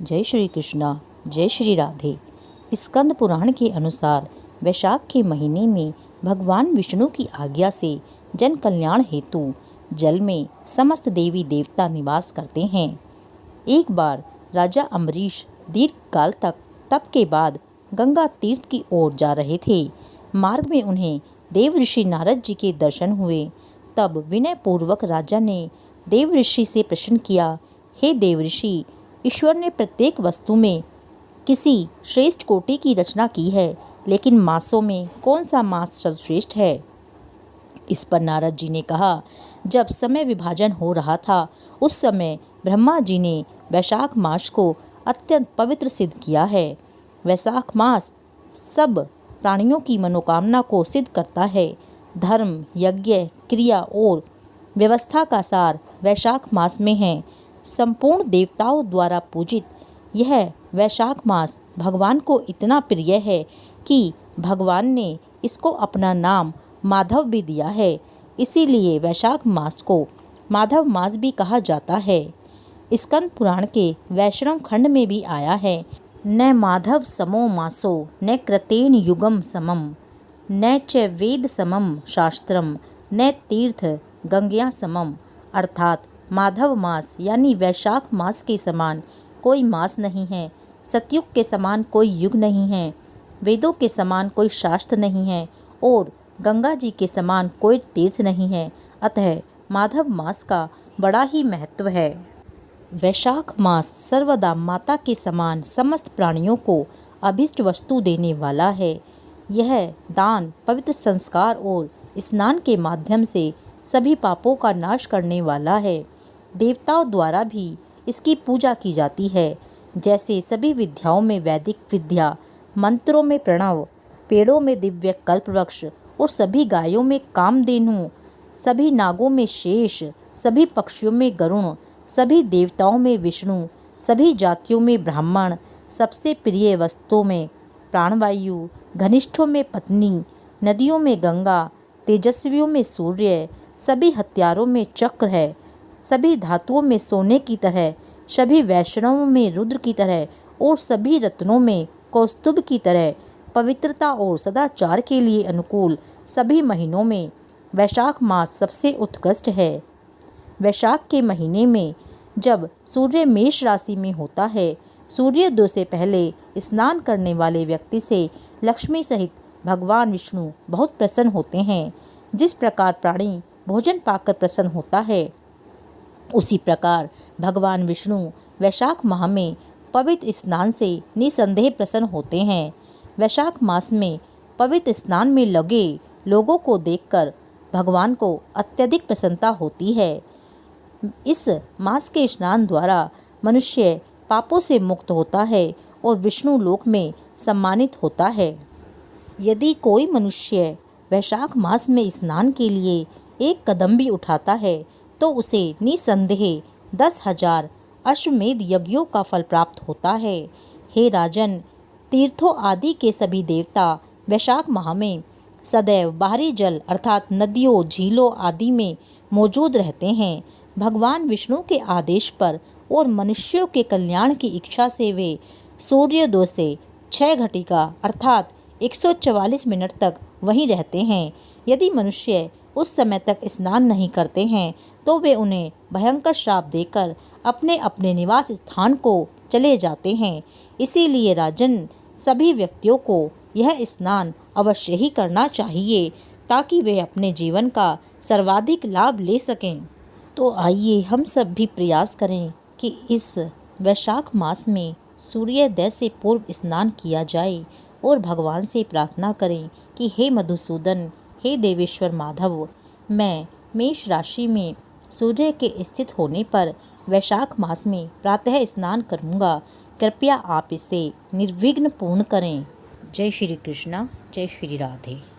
जय श्री कृष्णा, जय श्री राधे। स्कंद पुराण के अनुसार वैशाख के महीने में भगवान विष्णु की आज्ञा से जन कल्याण हेतु जल में समस्त देवी देवता निवास करते हैं। एक बार राजा अम्बरीश दीर्घ काल तक तप के बाद गंगा तीर्थ की ओर जा रहे थे। मार्ग में उन्हें देव ऋषि नारद जी के दर्शन हुए। तब विनय पूर्वक राजा ने देव ऋषि से प्रश्न किया, हे देव ऋषि, ईश्वर ने प्रत्येक वस्तु में किसी श्रेष्ठ कोटि की रचना की है, लेकिन मासों में कौन सा मास सर्वश्रेष्ठ है? इस पर नारद जी ने कहा, जब समय विभाजन हो रहा था उस समय ब्रह्मा जी ने वैशाख मास को अत्यंत पवित्र सिद्ध किया है। वैशाख मास सब प्राणियों की मनोकामना को सिद्ध करता है। धर्म, यज्ञ, क्रिया और व्यवस्था का सार वैशाख मास में है। संपूर्ण देवताओं द्वारा पूजित यह वैशाख मास भगवान को इतना प्रिय है कि भगवान ने इसको अपना नाम माधव भी दिया है। इसीलिए वैशाख मास को माधव मास भी कहा जाता है। स्कंद पुराण के वैष्णव खंड में भी आया है, न माधव समो मासो न कृतेन युगम समम न च वेद समम शास्त्रम न तीर्थ गंगया समम। अर्थात माधव मास यानी वैशाख मास के समान कोई मास नहीं है, सतयुग के समान कोई युग नहीं है, वेदों के समान कोई शास्त्र नहीं है और गंगा जी के समान कोई तीर्थ नहीं है। अतः माधव मास का बड़ा ही महत्व है। वैशाख मास सर्वदा माता के समान समस्त प्राणियों को अभीष्ट वस्तु देने वाला है। यह दान, पवित्र संस्कार और स्नान के माध्यम से सभी पापों का नाश करने वाला है। देवताओं द्वारा भी इसकी पूजा की जाती है। जैसे सभी विद्याओं में वैदिक विद्या, मंत्रों में प्रणव, पेड़ों में दिव्य कल्पवृक्ष और सभी गायों में कामधेनु, सभी नागों में शेष, सभी पक्षियों में गरुण, सभी देवताओं में विष्णु, सभी जातियों में ब्राह्मण, सबसे प्रिय वस्तुओं में प्राणवायु, घनिष्ठों में पत्नी, नदियों में गंगा, तेजस्वियों में सूर्य, सभी हथियारों में चक्र है, सभी धातुओं में सोने की तरह, सभी वैष्णवों में रुद्र की तरह और सभी रत्नों में कौस्तुभ की तरह पवित्रता और सदाचार के लिए अनुकूल सभी महीनों में वैशाख मास सबसे उत्कृष्ट है। वैशाख के महीने में जब सूर्य मेष राशि में होता है, सूर्योदय से पहले स्नान करने वाले व्यक्ति से लक्ष्मी सहित भगवान विष्णु बहुत प्रसन्न होते हैं। जिस प्रकार प्राणी भोजन पाकर प्रसन्न होता है, उसी प्रकार भगवान विष्णु वैशाख माह में पवित्र स्नान से निसंदेह प्रसन्न होते हैं। वैशाख मास में पवित्र स्नान में लगे लोगों को देखकर भगवान को अत्यधिक प्रसन्नता होती है। इस मास के स्नान द्वारा मनुष्य पापों से मुक्त होता है और विष्णु लोक में सम्मानित होता है। यदि कोई मनुष्य वैशाख मास में स्नान के लिए एक कदम भी उठाता है तो उसे निसंदेह 10,000 अश्वमेध यज्ञों का फल प्राप्त होता है। हे राजन, तीर्थों आदि के सभी देवता वैशाख माह में सदैव बाहरी जल अर्थात नदियों, झीलों आदि में मौजूद रहते हैं। भगवान विष्णु के आदेश पर और मनुष्यों के कल्याण की इच्छा से वे सूर्योदय से 6 घटिका अर्थात 144 मिनट तक वहीं रहते हैं। यदि मनुष्य उस समय तक स्नान नहीं करते हैं तो वे उन्हें भयंकर श्राप देकर अपने अपने निवास स्थान को चले जाते हैं। इसीलिए राजन, सभी व्यक्तियों को यह स्नान अवश्य ही करना चाहिए ताकि वे अपने जीवन का सर्वाधिक लाभ ले सकें। तो आइए हम सब भी प्रयास करें कि इस वैशाख मास में सूर्योदय से पूर्व स्नान किया जाए और भगवान से प्रार्थना करें कि हे मधुसूदन, हे देवेश्वर माधव, मैं मेष राशि में सूर्य के स्थित होने पर वैशाख मास में प्रातः स्नान करूँगा। कृपया आप इसे निर्विघ्न पूर्ण करें। जय श्री कृष्णा, जय श्री राधे।